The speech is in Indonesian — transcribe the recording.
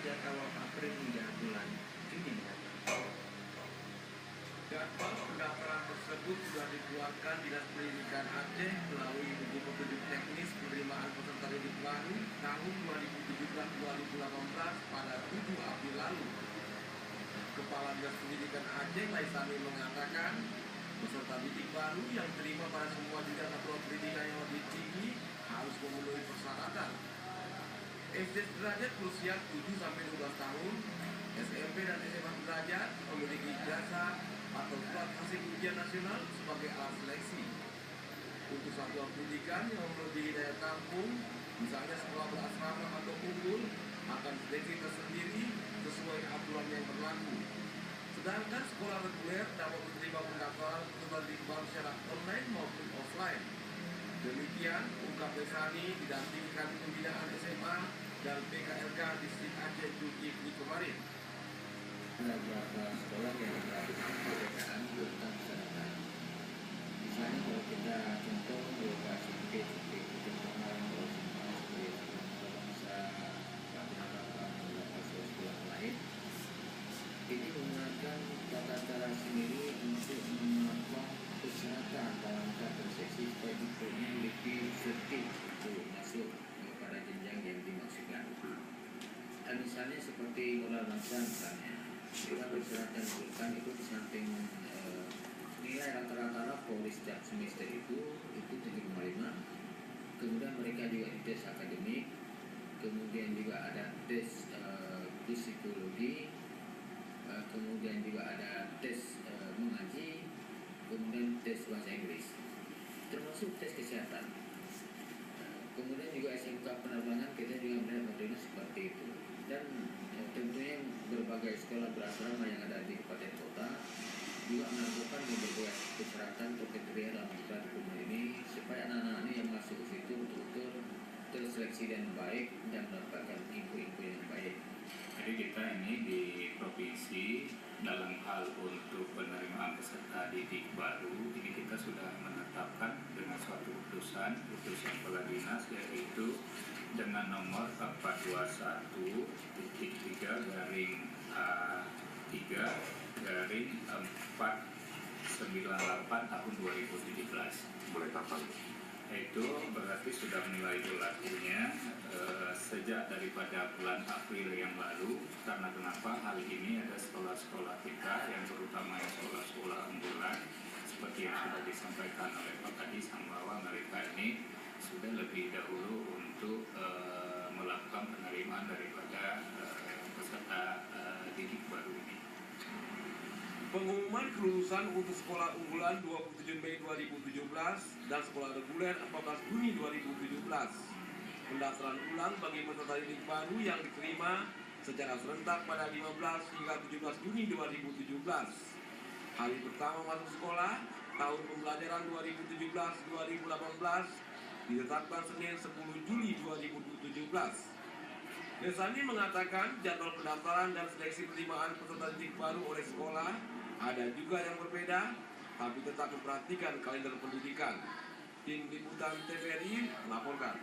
sejak awal April hingga bulan Juni mendatang. Jadwal pendaftaran tersebut sudah dikeluarkan Dinas Pendidikan Aceh melalui buku petunjuk teknis penerimaan peserta didik baru tahun 2017-2018 pada 7 April lalu. Kepala Dinas Pendidikan Aceh Laisani mengatakan, peserta didik baru yang terima pada semua jenjang satuan pendidikan yang lebih tinggi harus memenuhi persyaratan. SD sederajat berusia 7-12 tahun, SMP dan SMA sederajat memiliki ijazah atau surat hasil ujian nasional sebagai alat seleksi. Untuk satuan pendidikan yang melebihi daya tampung, misalnya sekolah berasrama atau unggul, akan seleksi tersendiri sesuai aturan yang berlaku. Sedangkan sekolah reguler dapat menerima pendaftaran peserta didik baru secara online maupun offline. Demikian ungkap Laisani didampingi pembinaan SMA dan PKLK Distrik Aceh Zulkifli kemarin. Ada beberapa sekolah yang melakukan perbedaan tentang kesehatan. Misalnya kalau kita contoh lokasi seperti itu kemarin kalau seperti bangsa beberapa sekolah lain ini menggunakan tata cara sendiri untuk melakukan persyaratan dalam satu sesi supaya diplomnya lebih sertif untuk masuk kepada jenjang yang dimaksudkan. Dan misalnya seperti olah bangsa misalnya, kita persyaratan bukan itu di samping nilai rata-rata Polri setiap semester itu 7,5. Kemudian mereka juga tes akademik, kemudian juga ada tes psikologi, kemudian juga ada tes mengaji, kemudian tes bahasa Inggris, termasuk tes kesehatan. Kemudian juga SMK penerbangan kita juga melihat modelnya seperti itu. Dan tentunya berbagai sekolah berasrama yang ada di kabupaten kota juga melakukan berbagai persyaratan atau kriteria dalam diploma ini supaya anak-anak ini yang masuk ke situ betul-betul terseleksi dan baik dan mendapatkan info-info yang baik. Jadi kita ini di provinsi dalam hal untuk penerimaan peserta didik baru ini kita sudah menetapkan dengan suatu putusan kepala dinas, yaitu dengan nomor 421-3/498 tahun 2017. Mulai kapan? Itu berarti sudah mulai berlakunya sejak daripada bulan April yang lalu. Karena kenapa? Hal ini ada sekolah-sekolah kita yang terutama sekolah-sekolah unggulan seperti yang sudah disampaikan oleh Pak Kadis, bahwa mereka ini sudah lebih dahulu untuk melakukan penerimaan daripada peserta didik baru ini. Pengumuman kelulusan untuk sekolah unggulan 27 Mei 2017 dan sekolah reguler 14 Juni 2017. Pendaftaran ulang bagi peserta didik baru yang diterima secara serentak pada 15 hingga 17 Juni 2017. Hari pertama masuk sekolah tahun pembelajaran 2017-2018 ditetapkan Senin 10 Juli 2017. Laisani mengatakan jadwal pendaftaran dan seleksi penerimaan peserta didik baru oleh sekolah ada juga yang berbeda, tapi tetap memperhatikan kalender pendidikan. Tim Liputan TVRI melaporkan.